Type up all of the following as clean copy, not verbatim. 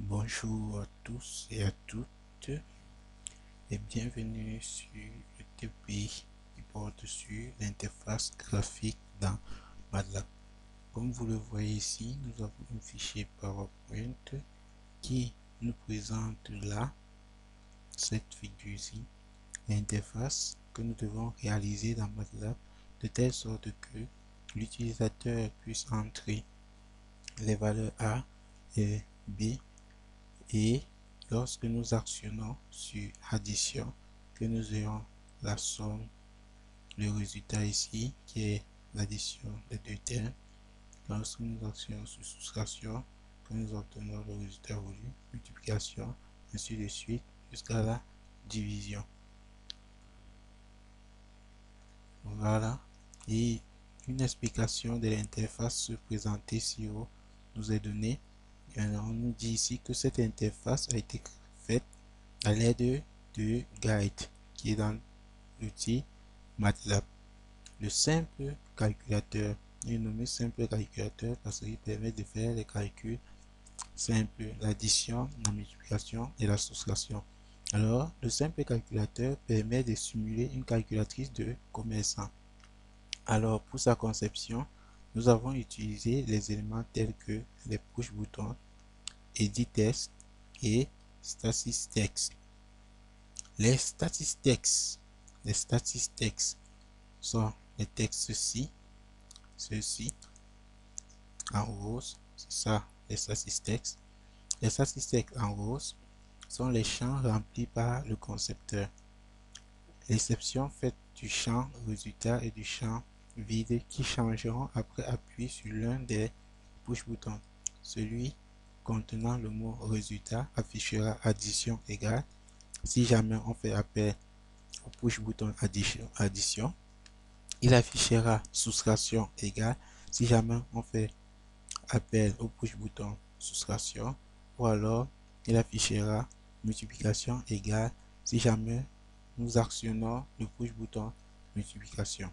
Bonjour à tous et à toutes et bienvenue sur le TP qui porte sur l'interface graphique dans MATLAB. Comme vous le voyez ici, nous avons un fichier PowerPoint qui nous présente là, cette figure-ci, l'interface que nous devons réaliser dans MATLAB de telle sorte que l'utilisateur puisse entrer les valeurs A et B et lorsque nous actionnons sur addition, que nous ayons la somme, le résultat ici qui est l'addition des deux termes. Lorsque nous actionnons sur soustraction, que nous obtenons le résultat voulu, multiplication, ainsi de suite jusqu'à la division. Voilà. Et une explication de l'interface présentée ici nous est donnée. On nous dit ici que cette interface a été faite à l'aide de Guide qui est dans l'outil MATLAB. Le simple calculateur est nommé simple calculateur parce qu'il permet de faire les calculs simples, l'addition, la multiplication et la soustraction. Alors, le simple calculateur permet de simuler une calculatrice de commerçant. Alors, pour sa conception, nous avons utilisé les éléments tels que les push-boutons, edit text et statistics. Les statistics sont les textes-ci, ceux-ci, en rose, c'est ça les statistics. Les statistiques en rose sont les champs remplis par le concepteur. L'exception faite du champ résultat et du champ vide qui changeront après appui sur l'un des push-boutons. Celui contenant le mot résultat affichera addition égale. Si jamais on fait appel au push-bouton addition, il affichera soustraction égale. Si jamais on fait appel au push-bouton soustraction, ou alors il affichera multiplication égale si jamais nous actionnons le push-bouton multiplication.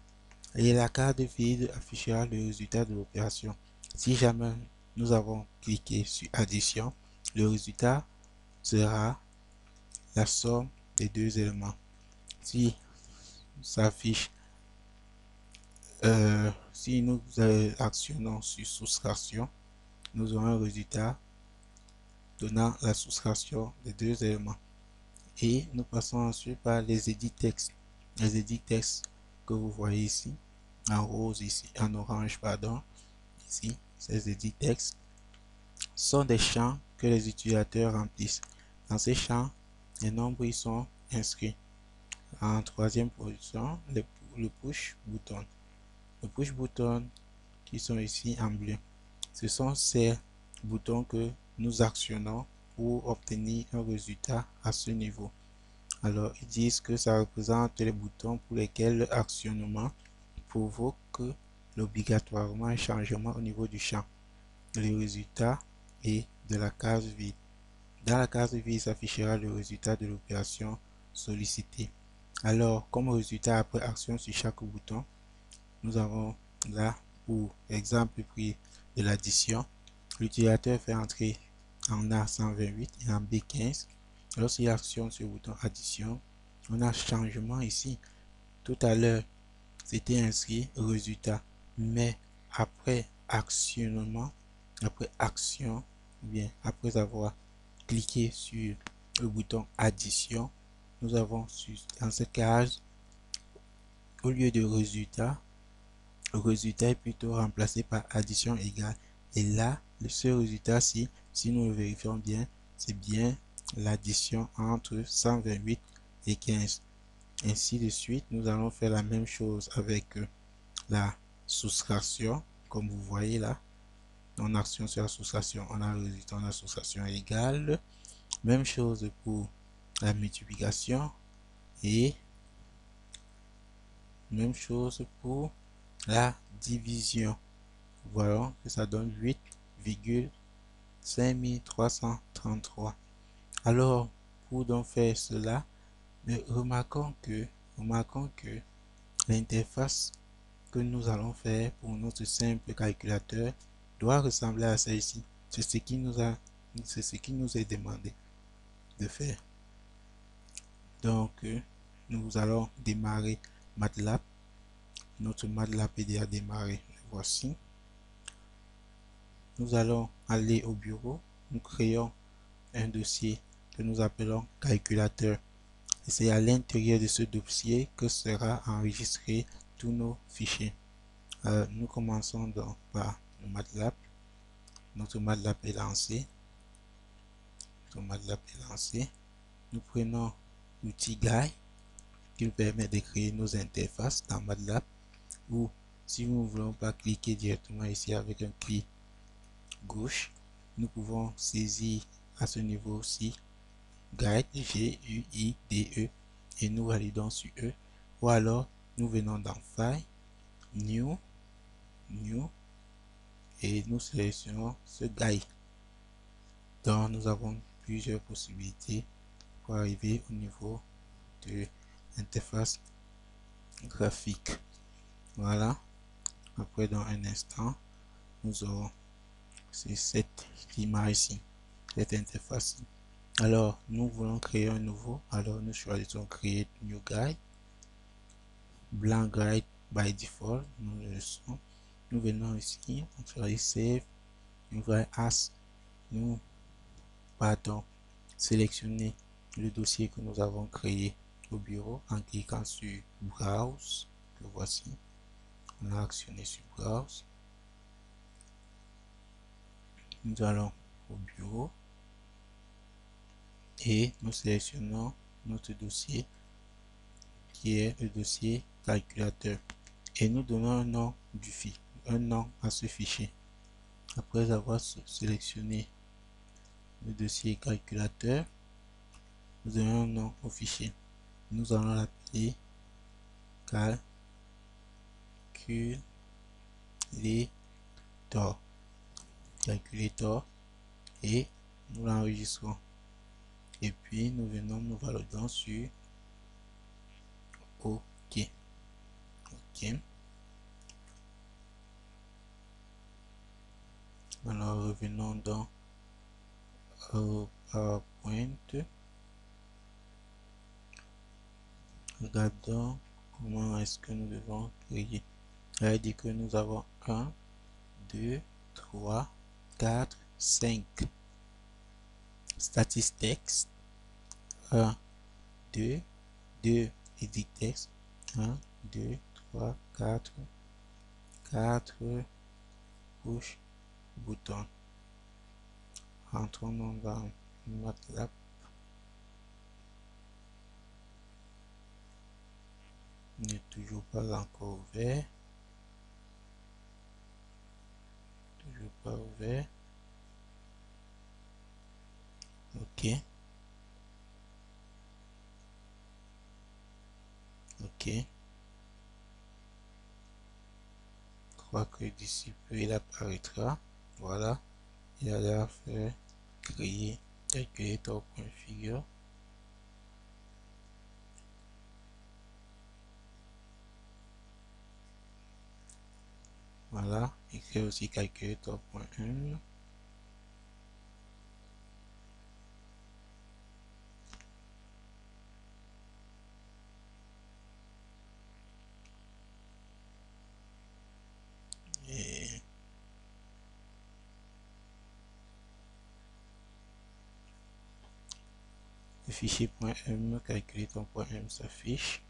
Et la carte vide affichera le résultat de l'opération. Si jamais nous avons cliqué sur addition, le résultat sera la somme des deux éléments. Si s'affiche si nous actionnons sur soustraction, nous aurons un résultat donnant la soustraction des deux éléments. Et nous passons ensuite par les edit textes. Les edit textes que vous voyez ici, en rose ici, en orange pardon, ici, ces edit textes sont des champs que les utilisateurs remplissent. Dans ces champs, les nombres y sont inscrits. En troisième position, le push button. Le push button qui sont ici en bleu. Ce sont ces boutons que nous actionnons pour obtenir un résultat à ce niveau. Alors, ils disent que ça représente les boutons pour lesquels l'actionnement provoque obligatoirement un changement au niveau du champ, le résultat et de la case vide. Dans la case vide s'affichera le résultat de l'opération sollicitée. Alors, comme résultat après action sur chaque bouton, nous avons là, pour exemple pris de l'addition, l'utilisateur fait entrer en A 128 et en B 15. Lorsqu'il actionne sur le bouton addition, on a changement ici. Tout à l'heure, c'était inscrit résultat, mais après actionnement, après action, bien après avoir cliqué sur le bouton addition, nous avons dans cette case, au lieu de résultat, le résultat est plutôt remplacé par addition égale. Et là, ce résultat-ci, si nous le vérifions bien, c'est bien l'addition entre 128 et 15. Ainsi de suite, nous allons faire la même chose avec la soustraction, comme vous voyez là. On action sur la soustraction, on a le résultat, on a soustraction égale. Même chose pour la multiplication et même chose pour la division. Voilà que ça donne 8,5333. Alors, pour donc faire cela, remarquons que l'interface que nous allons faire pour notre simple calculateur doit ressembler à celle-ci. C'est ce qui nous c'est ce qui nous est demandé de faire. Donc, nous allons démarrer MATLAB. Notre MATLAB est déjà démarré. Voici. Nous allons aller au bureau. Nous créons un dossier que nous appelons calculateur. Et c'est à l'intérieur de ce dossier que sera enregistré tous nos fichiers. Nous commençons donc par le MATLAB. Notre MATLAB est lancé. Nous prenons l'outil Guide qui nous permet de créer nos interfaces dans MATLAB, ou si nous ne voulons pas cliquer directement ici avec un clic gauche, nous pouvons saisir à ce niveau-ci Guide, G-U-I-D-E, et nous validons sur E, ou alors nous venons dans File, New, et nous sélectionnons ce Guide. Donc nous avons plusieurs possibilités pour arriver au niveau de l'interface graphique. Voilà. Après, dans un instant, nous aurons cette image-ci, cette interface. Alors, nous voulons créer un nouveau. Alors, nous choisissons Create New Guide. Blank Guide by default. Nous le laissons. Nous venons ici, on choisit Save. Nous voyons As. Nous partons sélectionner le dossier que nous avons créé au bureau en cliquant sur Browse. Le voici. On a actionné sur Browse. Nous allons au bureau et nous sélectionnons notre dossier qui est le dossier calculateur et nous donnons un nom un nom à ce fichier. Après avoir sélectionné le dossier calculateur, nous donnons un nom au fichier. Nous allons l'appeler calculator et nous l'enregistrons. Et puis nous venons, nous validons sur OK. Alors revenons dans PowerPoint. Regardons comment est-ce que nous devons créer. Il dit que nous avons 1, 2, 3, 4, 5 statistiques. 1, 2, 2 edit text. 1, 2, 3, 4, 4 push bouton. Entrons dans MATLAB. N'est toujours pas encore ouvert. Toujours pas ouvert. OK. Je crois que d'ici peu il apparaîtra. Voilà. Il a l'air fait créer calculator.figure. Voilà. Il crée aussi calculator.1. Et le fichier .m, calculator.m s'affiche.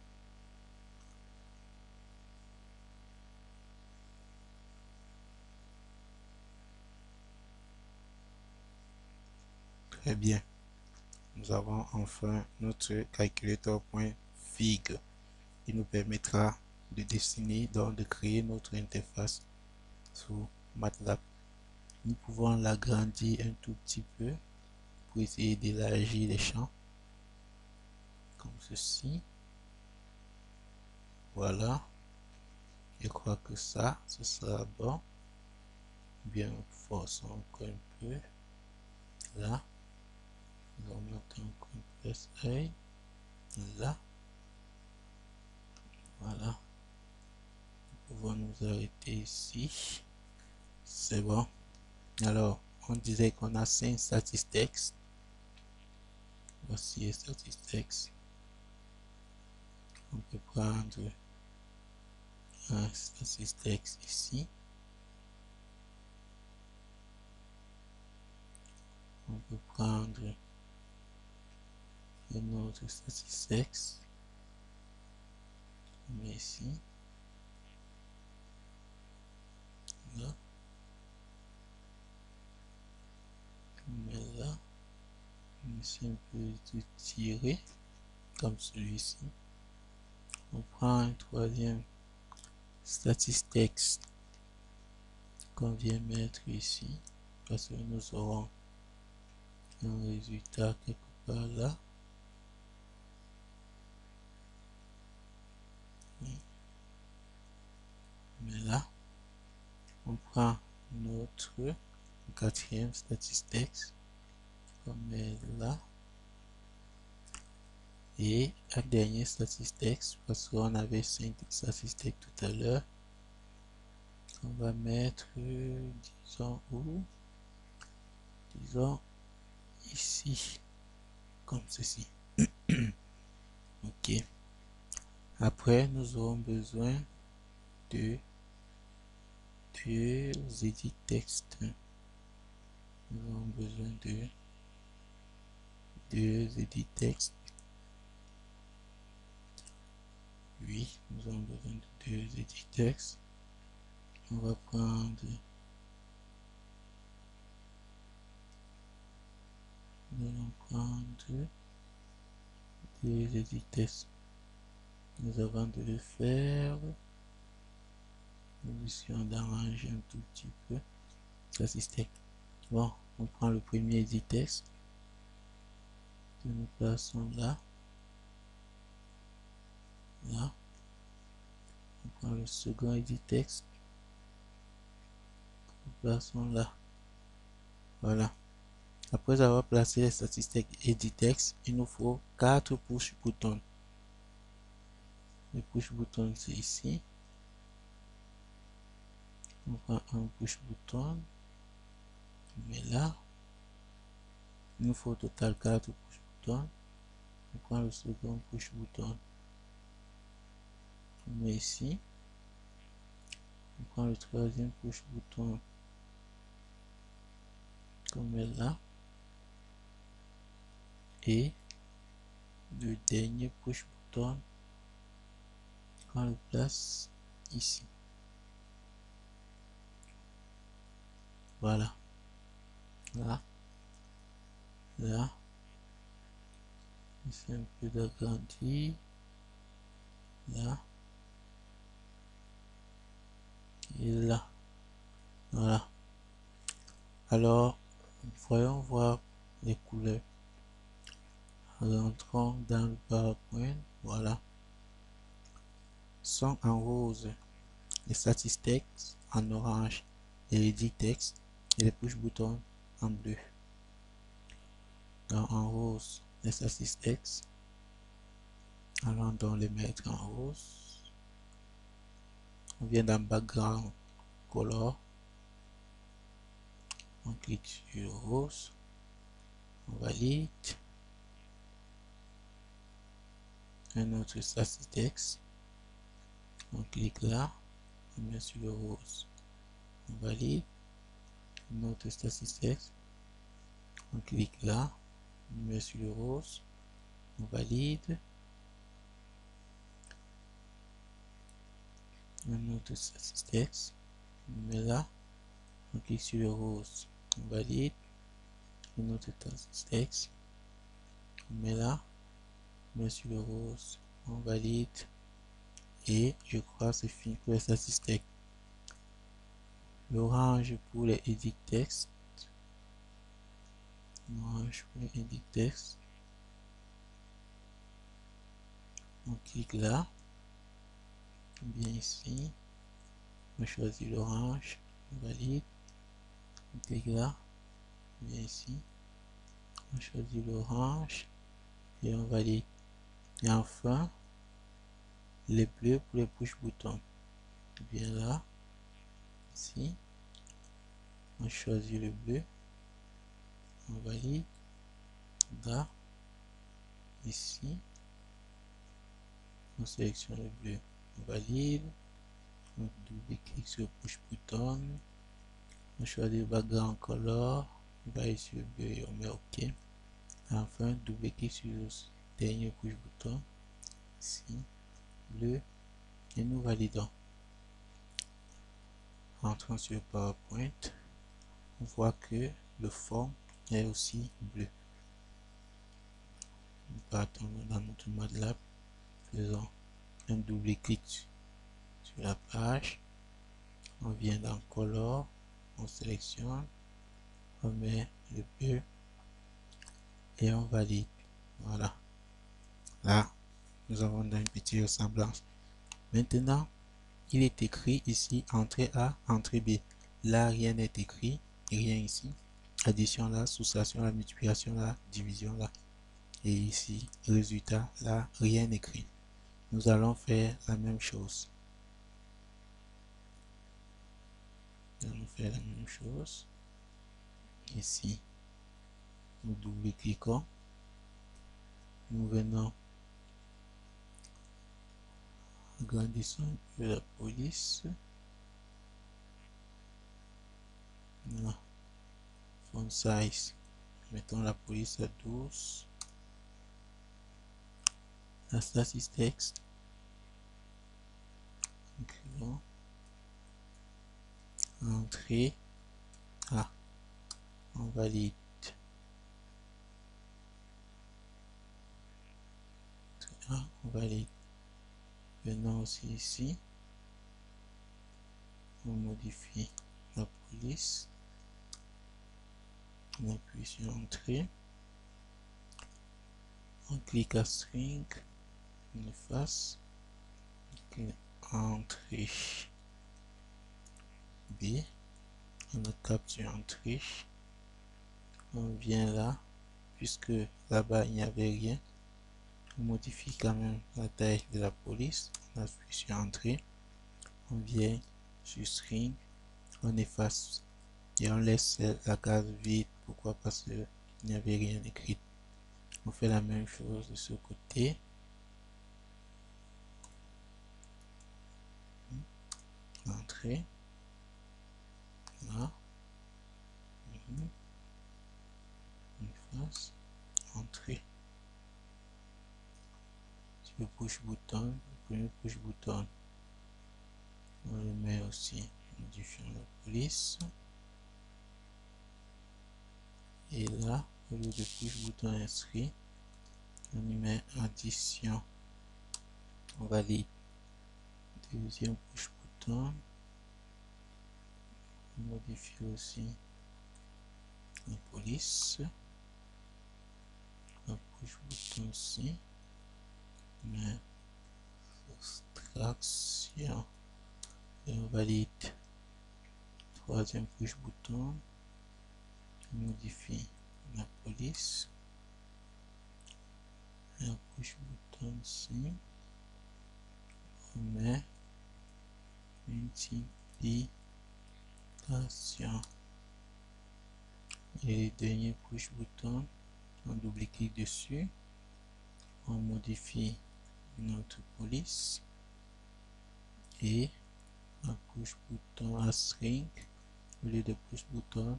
Très bien. Nous avons enfin notre calculator.fig qui nous permettra de dessiner, donc de créer notre interface sous MATLAB. Nous pouvons l'agrandir un tout petit peu pour essayer d'élargir les champs comme ceci. Voilà. Je crois que ça, ce sera bon. Bien, forçons encore un peu. Là. Nous allons mettre un compress œil. Là. Voilà. Nous pouvons nous arrêter ici. C'est bon. Alors, on disait qu'on a 5 statistiques. Voici les statistiques. On peut prendre un statistique ici. On peut prendre un autre statistique. On met ici. Là. On met là. Ici, on peut tirer comme celui-ci. On prend un troisième statistique qu'on vient mettre ici parce que nous aurons un résultat quelque part là. Mais là, on prend notre quatrième statistique qu'on met là. Et la dernière statistique, parce qu'on avait 5 statistiques tout à l'heure, on va mettre, disons où, disons ici, comme ceci. Ok. Après, nous aurons besoin de edit texte. Nous aurons besoin de edit texte. Oui, nous avons besoin de deux edit texte. On va prendre des edit texte. Nous avons de le faire. Nous essayons d'arranger un tout petit peu. Ça c'est bon. On prend le premier edit texte que nous plaçons là. Là. On prend le second edit texte. Nous plaçons là. Voilà. Après avoir placé les statistiques edit text, il nous faut 4 push boutons. Le push button c'est ici. On prend un push button. On met là. Il nous faut au total 4 push boutons. On prend le second push button. On met ici. On prend le troisième push button. On met là. Et le dernier push button, on le place ici. Voilà. Là. Là. C'est un peu d'agrandi. Là. Et là. Voilà. Alors, voyons voir les couleurs. Rentrons dans le PowerPoint. Voilà. Sont en rose les statistiques, en orange les edit text et les push buttons en bleu. Donc, en rose les statistiques. Allons donc les mettre en rose. On vient dans background color. On clique sur rose. On valide. Un autre statistics. On clique là. On met sur le rose. On valide. Un autre statistics. On clique là. On met sur le rose. On valide. Un autre statistics. On met là. On clique sur le rose. On valide. Un autre statistics. On met là. On met sur le rose. On valide. Et je crois que c'est fini pour les statistiques. L'orange pour les edit text. L'orange pour les edit text. On clique là. Bien ici. On choisit l'orange. On valide. On clique là. Bien ici. On choisit l'orange. Et on valide. Et enfin, les bleus pour les push boutons. Bien là. Ici. On choisit le bleu. on valide. Là, ici, on sélectionne le bleu, on valide. On double-clique sur push button, on choisit background color, on va ici sur le bleu et on met OK. Et enfin, double-clique sur le dernier push button, ici, bleu, et nous validons. Entrons sur PowerPoint, on voit que le fond est aussi bleu. Nous partons dans notre MATLAB, faisons un double-clic sur la page, on vient dans Color, on sélectionne, on met le bleu et on valide. Voilà. Là, nous avons une petite ressemblance. Maintenant, il est écrit ici entrée A, entrée B. Là, rien n'est écrit, rien ici. Addition là, soustraction là, multiplication là, division là. Et ici, résultat là, rien écrit. Nous allons faire la même chose. Nous allons faire la même chose. Ici, nous double-cliquons. Nous venons, agrandissons un peu la police. Là, font size. Mettons la police à 12. La status texte. Écrivons. Entrée. Ah, on valide. Ah, on valide. Venons aussi ici. On modifie la police. On appuie sur entrée. On clique à string. On efface. Entrée B. On a capture entrée. On vient là. Puisque là-bas il n'y avait rien. On modifie quand même la taille de la police. On appuie sur entrée. On vient sur string. On efface. Et on laisse la case vide. Pourquoi? Parce qu'il n'y avait rien écrit. On fait la même chose de ce côté. Entrée. Là. Efface. Entrée. Sur le push button. Le premier push button. On le met aussi. Modifiant la police. Et là, au lieu de push button inscrit, on y met addition. On valide. Deuxième push button. On modifie aussi la police. La push button aussi. Mais soustraction. Et on valide. Troisième push button. On modifie la police. La push button ici. On met multiplication. Et le dernier push button, on double-clique dessus. On modifie notre police. Et un push button à string. Au lieu de push button,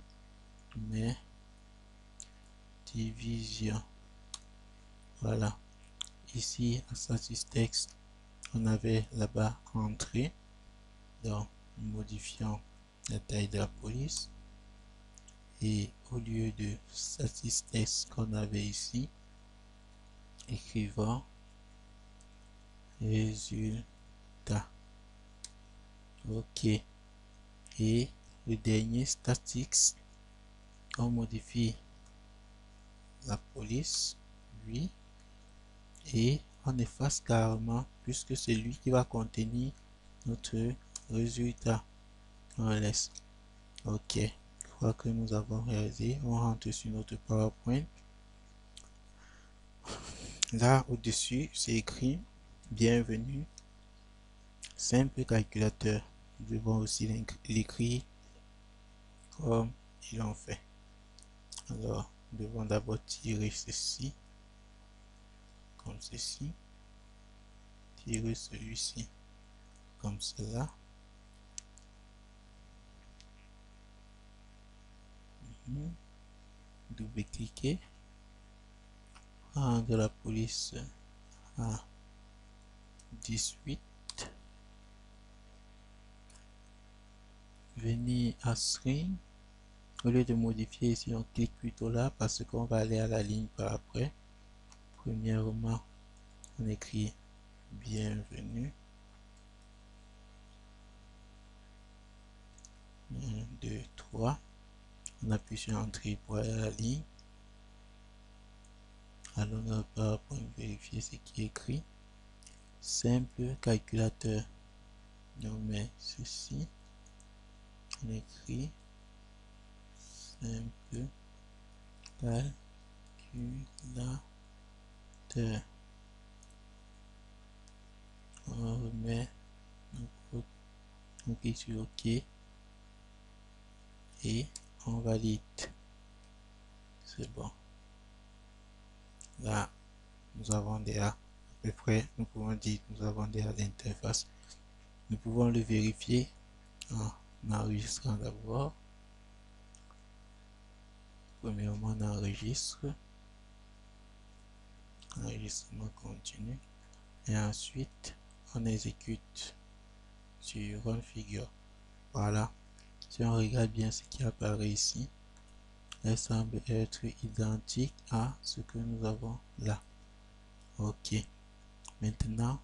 on met division. Voilà. Ici, en status texte, on avait là-bas entrée. Donc, modifiant la taille de la police. Et au lieu de status texte qu'on avait ici, écrivons résultat. OK. Et le dernier statique, on modifie la police, lui, et on efface carrément puisque c'est lui qui va contenir notre résultat. On laisse. OK. Je crois que nous avons réalisé. On rentre sur notre PowerPoint. Là, au-dessus, c'est écrit bienvenue, simple calculateur. Nous devons aussi l'écrire comme ils l'ont fait. Alors, nous devons d'abord tirer ceci, comme ceci, tirer celui-ci, comme cela. Double-cliquer, prendre la police à 18, venir à string. Au lieu de modifier ici, on clique plutôt là parce qu'on va aller à la ligne par après. Premièrement, on écrit bienvenue. 1, 2, 3. On appuie sur entrée pour aller à la ligne. Alors, on va vérifier ce qui est écrit. Simple calculateur. On met ceci. On écrit simple calculateur. On remet nos codes. On clique sur OK et on valide. C'est bon. Là, nous avons déjà à peu près, nous pouvons dire que nous avons déjà l'interface. Nous pouvons le vérifier en enregistrant d'abord. Premièrement, on enregistre. Enregistrement continu. Et ensuite, on exécute sur Run Figure. Voilà. Si on regarde bien ce qui apparaît ici, elle semble être identique à ce que nous avons là. OK. Maintenant,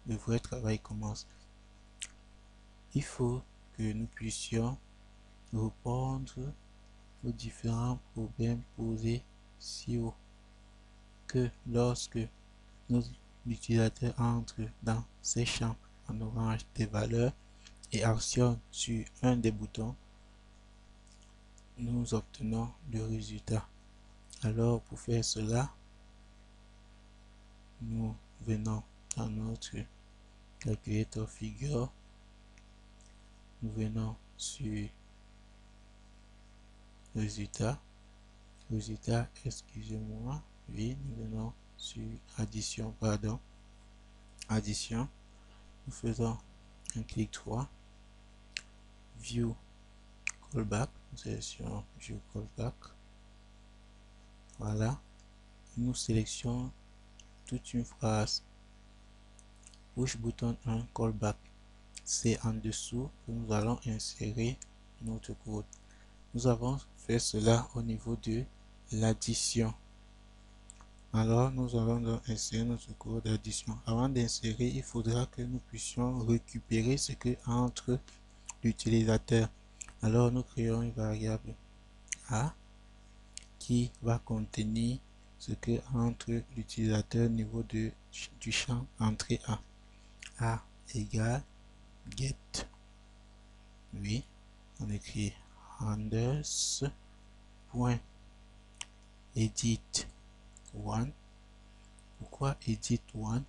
le vrai travail commence. Il faut que nous puissions répondre aux différents problèmes posés ci-haut. Que lorsque l'utilisateur entre dans ces champs en orange des valeurs et actionne sur un des boutons, nous obtenons le résultat. Alors pour faire cela, nous venons dans notre calculator figure, nous venons sur résultat, excusez-moi, oui, nous venons sur addition, addition, nous faisons un clic droit, view callback, sélection view callback, voilà, nous sélectionnons toute une phrase, push button 1 callback, c'est en dessous que nous allons insérer notre code. Nous avons fait cela au niveau de l'addition. Alors, nous allons donc insérer notre code d'addition. Avant d'insérer, il faudra que nous puissions récupérer ce que entre l'utilisateur. Alors, nous créons une variable A qui va contenir ce que entre l'utilisateur au niveau du champ entrée A. A égale get. Oui, on écrit Anders point edit one. Pourquoi edit one?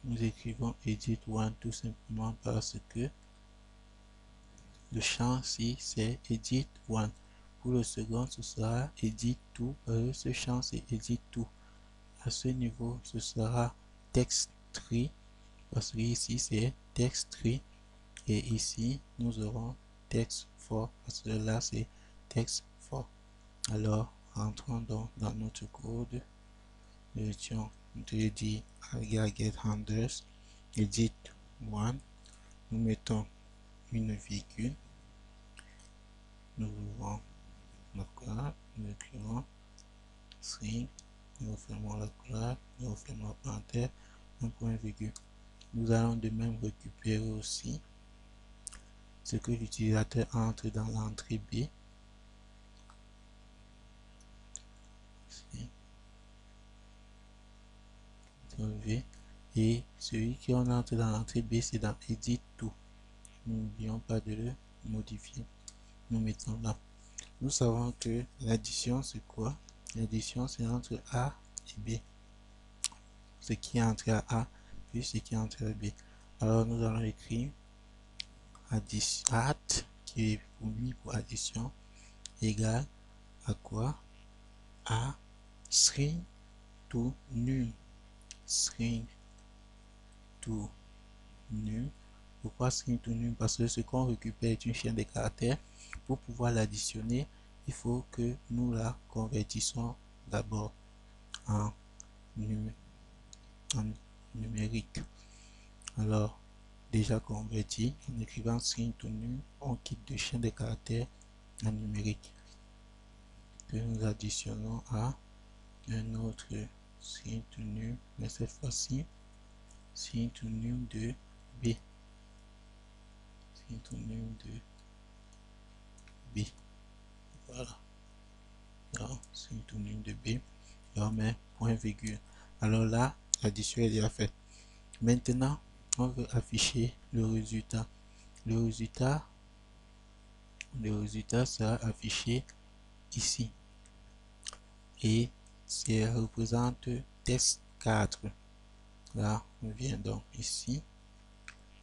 Nous écrivons edit one tout simplement parce que le champ ci c'est edit one. Pour le second, ce sera edit two. Ce champ c'est edit two. À ce niveau, ce sera text tree parce que ici c'est text tree et ici nous aurons text for parce que là c'est text for. Alors, entrons donc dans notre code. Nous dit get handles edit one. Nous mettons une virgule. Nous ouvrons notre classe. Nous écrivons string. Nous fermons la classe. Nous fermons la parenthèse. Un point virgule. Nous allons de même récupérer aussi ce que l'utilisateur entre dans l'entrée B. Et celui qui entre dans l'entrée B, c'est dans Edit Tout. N'oublions pas de le modifier. Nous mettons là. Nous savons que l'addition, c'est quoi? L'addition, c'est entre A et B. Ce qui est entre A plus ce qui est entre B. Alors, nous allons écrire add, qui est mis pour addition, égale à quoi? À string to num. String to num. Pourquoi string to num? Parce que ce qu'on récupère est une chaîne de caractères. Pour pouvoir l'additionner, il faut que nous la convertissons d'abord en, en numérique. Alors, déjà converti, en écrivant string to num, on quitte de chaîne de caractères en numérique que nous additionnons à un autre string to num, mais cette fois-ci string to num de B. String to num de B. Voilà. Alors, string to num de B. Et on met point virgule. Alors là, l'addition est déjà faite. Maintenant, on veut afficher le résultat. Le résultat sera affiché ici. Et ça représente test 4. Là, on vient donc ici.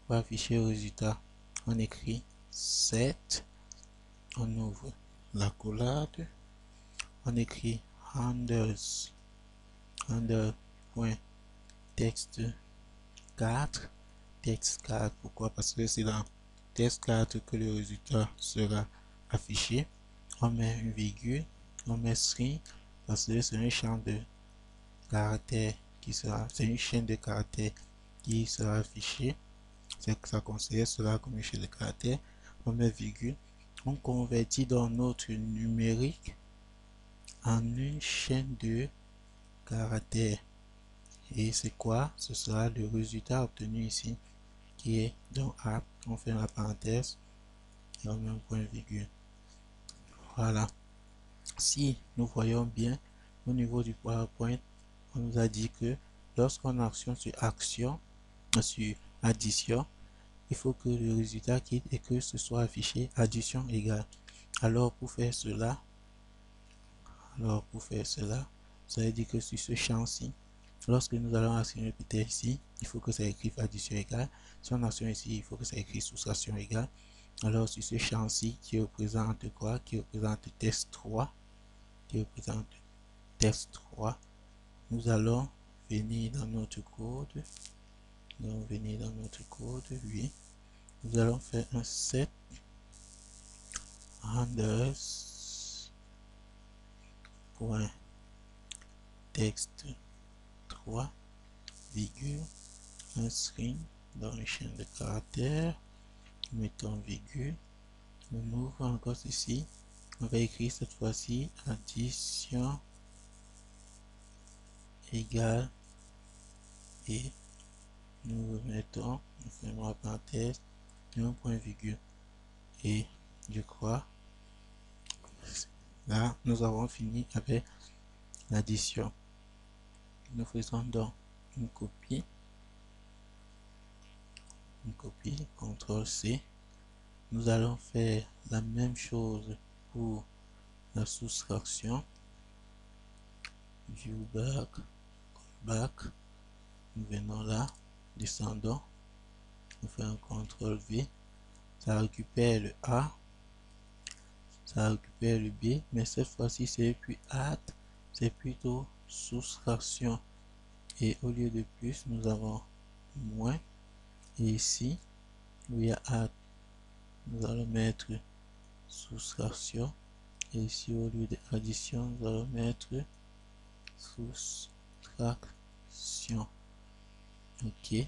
Pour afficher le résultat, on écrit 7. On ouvre la collade. On écrit handles. Handle.text 4. Text 4. Pourquoi? Parce que c'est dans test 4 que le résultat sera affiché. On met une virgule. On met string parce que c'est un champ de caractères qui sera, c'est une chaîne de caractères qui sera affichée. C'est que ça considère cela comme une chaîne de caractères. On met virgule. On convertit dans notre numérique en une chaîne de caractères. Et c'est quoi? Ce sera le résultat obtenu ici qui est donc app. On fait la parenthèse et on met un point virgule. Voilà. Si nous voyons bien au niveau du PowerPoint, on nous a dit que lorsqu'on actionne sur action, sur addition, il faut que le résultat quitte et que ce soit affiché addition égale. Alors pour faire cela, ça veut dire que sur ce champ-ci, lorsque nous allons actionner peut-être ici, il faut que ça écrive addition égale. Si on actionne ici, il faut que ça écrive soustraction égale. Alors sur ce champ-ci qui représente quoi? Qui représente test 3, nous allons venir dans notre code. Oui. Nous allons faire un set handles.text 3 virgule un string dans une chaîne de caractères. Mettons virgule. On ouvre encore ceci. On va écrire cette fois-ci addition égale et nous remettons, nous fermons la parenthèse et un point virgule. Et je crois là nous avons fini avec l'addition. Nous faisons donc une copie, CTRL C. Nous allons faire la même chose pour la soustraction. View back, nous venons là, descendons, on fait un CTRL V, ça récupère le A, ça récupère le B, mais cette fois-ci c'est plus add, c'est plutôt soustraction. Et au lieu de plus, nous avons moins. Et ici, où il y a add, nous allons mettre soustraction. Et ici, au lieu de addition, nous allons mettre soustraction. Ok. Je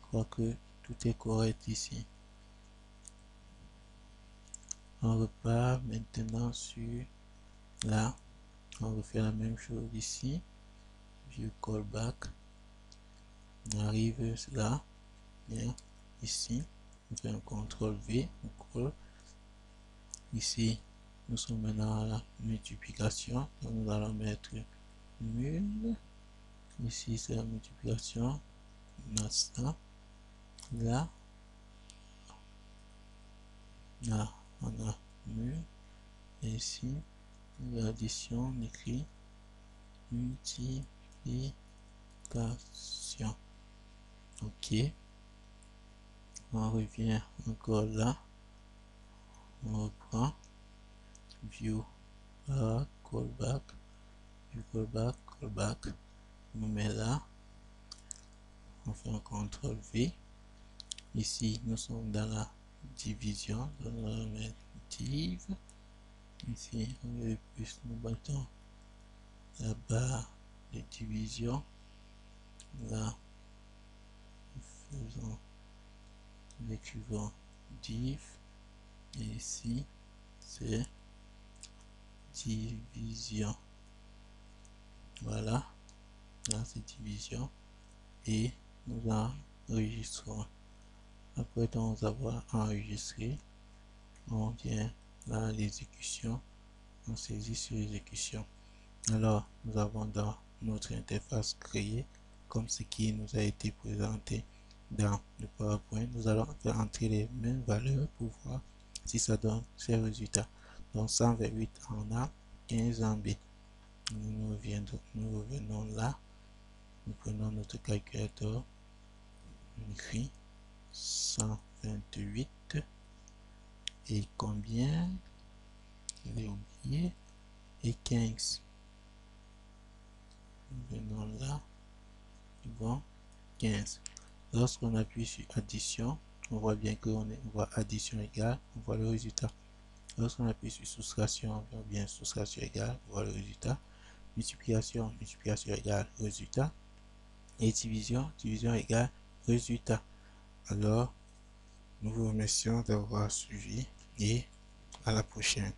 crois que tout est correct ici. On repart maintenant sur là. On refait la même chose ici. View callback. On arrive là. Bien. Ici. On fait un CTRL V. On colle. Ici, nous sommes maintenant à la multiplication. Donc nous allons mettre mul. Ici, c'est la multiplication. Nasta. Là. Là, on a mul. Et ici, l'addition, on écrit multiplication. Ok. On revient encore là. On reprend. view callback, callback, on met là, on fait un CTRL V. Ici nous sommes dans la division, donc on va mettre div. Ici on veut plus, nous battons la barre de division, là nous faisons l'équivalent div, et ici c'est division. Voilà, là c'est division, et nous enregistrons. Après nous avoir enregistré, on vient dans l'exécution, on saisit sur l'exécution. Alors nous avons dans notre interface créée, comme ce qui nous a été présenté dans le PowerPoint, nous allons faire entrer les mêmes valeurs pour voir si ça donne ces résultats. Donc 128 en A, 15 en B. Nous revenons là, nous prenons notre calculateur, on écrit 128 et combien, je l'ai oublié, et 15. Nous venons là, bon, 15. Lorsqu'on appuie sur addition, on voit bien qu'on voit addition égale, on voit le résultat. Lorsqu'on appuie sur soustraction, on voit bien soustraction égale, on voit le résultat. Multiplication, multiplication égale résultat. Et division, division égale résultat. Alors, nous vous remercions d'avoir suivi et à la prochaine.